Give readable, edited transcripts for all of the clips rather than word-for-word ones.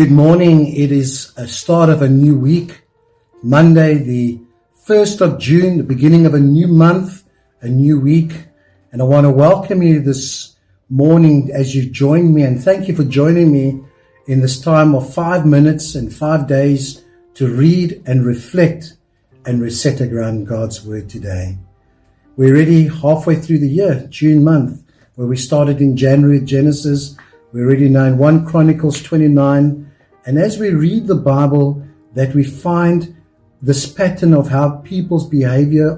Good morning. It is a start of a new week. Monday, the 1st of June, the beginning of a new month, a new week. And I want to welcome you this morning as you join me. And thank you for joining me in this time of 5 minutes and 5 days to read and reflect and reset around God's word today. We're already halfway through the year, June month, where we started in January, Genesis. We're already now in 1 Chronicles 29. And as we read the Bible, that we find this pattern of how people's behavior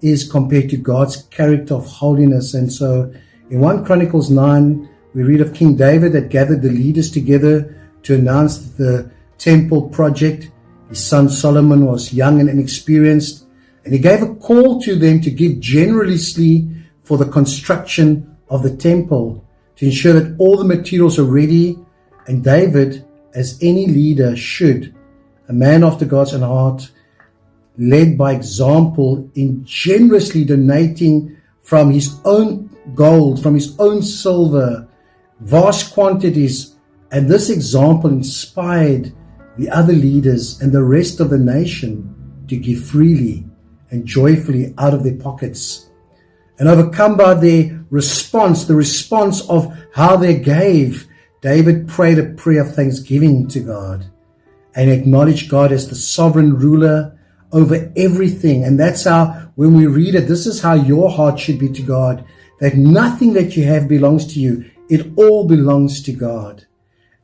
is compared to God's character of holiness. And so in 1 Chronicles 9, we read of King David that gathered the leaders together to announce the temple project. His son Solomon was young and inexperienced, and he gave a call to them to give generously for the construction of the temple, to ensure that all the materials are ready. And David, as any leader should, a man after God's own heart, led by example in generously donating from his own gold, from his own silver, vast quantities. And this example inspired the other leaders and the rest of the nation to give freely and joyfully out of their pockets. And overcome by their response, the response of how they gave, David prayed a prayer of thanksgiving to God and acknowledged God as the sovereign ruler over everything. And that's how, when we read it, this is how your heart should be to God, that nothing that you have belongs to you. It all belongs to God.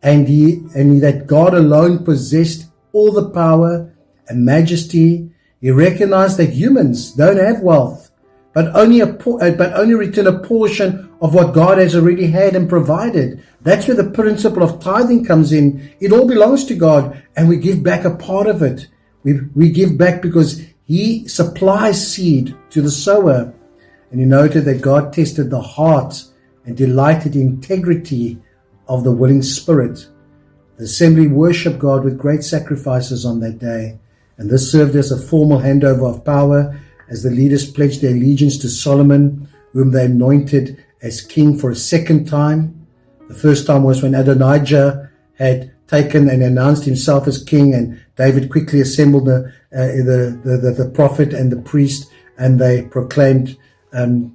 And that God alone possessed all the power and majesty. He recognized that humans don't have wealth, but only return a portion of what God has already had and provided. That's where the principle of tithing comes in. It all belongs to God, and we give back a part of it. We give back because He supplies seed to the sower. And you noted that God tested the heart and delighted in integrity of the willing spirit. The assembly worshiped God with great sacrifices on that day, and this served as a formal handover of power as the leaders pledged their allegiance to Solomon, whom they anointed as king for a second time. The first time was when Adonijah had taken and announced himself as king, and David quickly assembled the prophet and the priest, and they proclaimed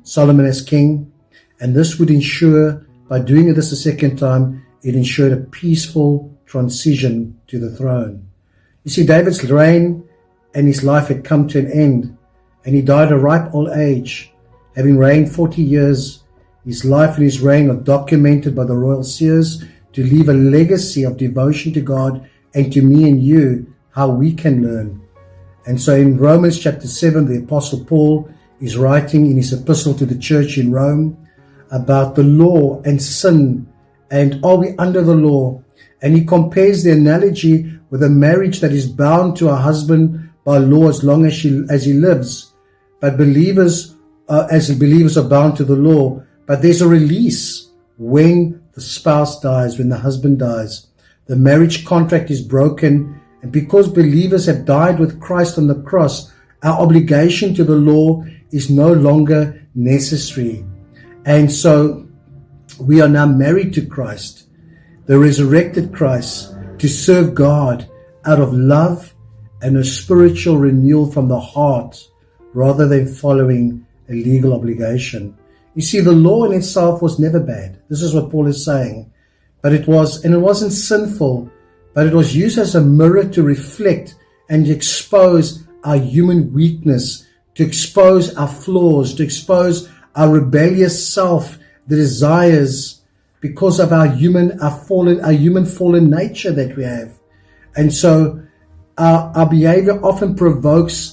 Solomon as king. And this would ensure, by doing this a second time, it ensured a peaceful transition to the throne. You see, David's reign and his life had come to an end, and he died a ripe old age, having reigned 40 years. His life and his reign are documented by the royal seers to leave a legacy of devotion to God and to me and you, how we can learn. And so in Romans chapter 7, the Apostle Paul is writing in his epistle to the church in Rome about the law and sin, and are we under the law? And he compares the analogy with a marriage that is bound to a husband by law as long as he lives. But believers are bound to the law. But there's a release when the spouse dies, when the husband dies. The marriage contract is broken, and because believers have died with Christ on the cross, our obligation to the law is no longer necessary. And so we are now married to Christ, the resurrected Christ, to serve God out of love and a spiritual renewal from the heart, rather than following a legal obligation. You see, the law in itself was never bad. This is what Paul is saying. But it wasn't sinful, but it was used as a mirror to reflect and expose our human weakness, to expose our flaws, to expose our rebellious self, the desires, because of our human fallen nature that we have. And so our behavior often provokes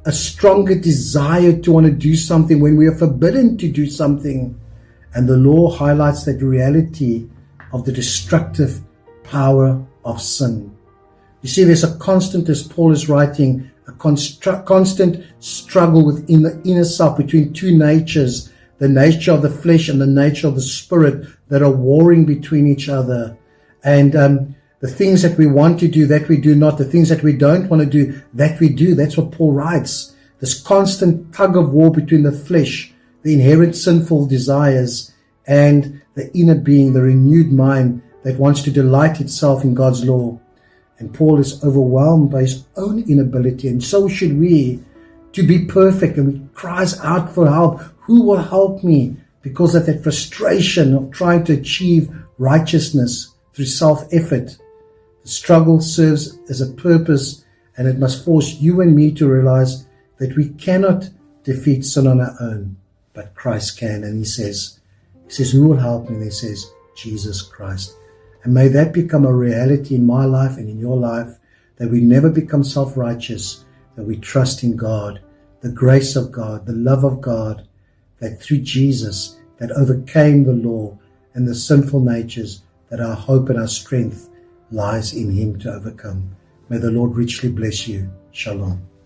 a stronger desire to want to do something when we are forbidden to do something. And the law highlights that reality of the destructive power of sin. You see, there's a constant, as Paul is writing, a constant struggle within the inner self between two natures, the nature of the flesh and the nature of the spirit, that are warring between each other. And the things that we want to do, that we do not. The things that we don't want to do, that we do. That's what Paul writes. This constant tug of war between the flesh, the inherent sinful desires, and the inner being, the renewed mind that wants to delight itself in God's law. And Paul is overwhelmed by his own inability, and so should we, to be perfect. And he cries out for help. Who will help me? Because of that frustration of trying to achieve righteousness through self-effort. The struggle serves as a purpose, and it must force you and me to realize that we cannot defeat sin on our own, but Christ can. And he says, who will help me? And he says, Jesus Christ. And may that become a reality in my life and in your life, that we never become self-righteous, that we trust in God, the grace of God, the love of God, that through Jesus, that overcame the law and the sinful natures, that our hope and our strength lies in him to overcome. May the Lord richly bless you. Shalom.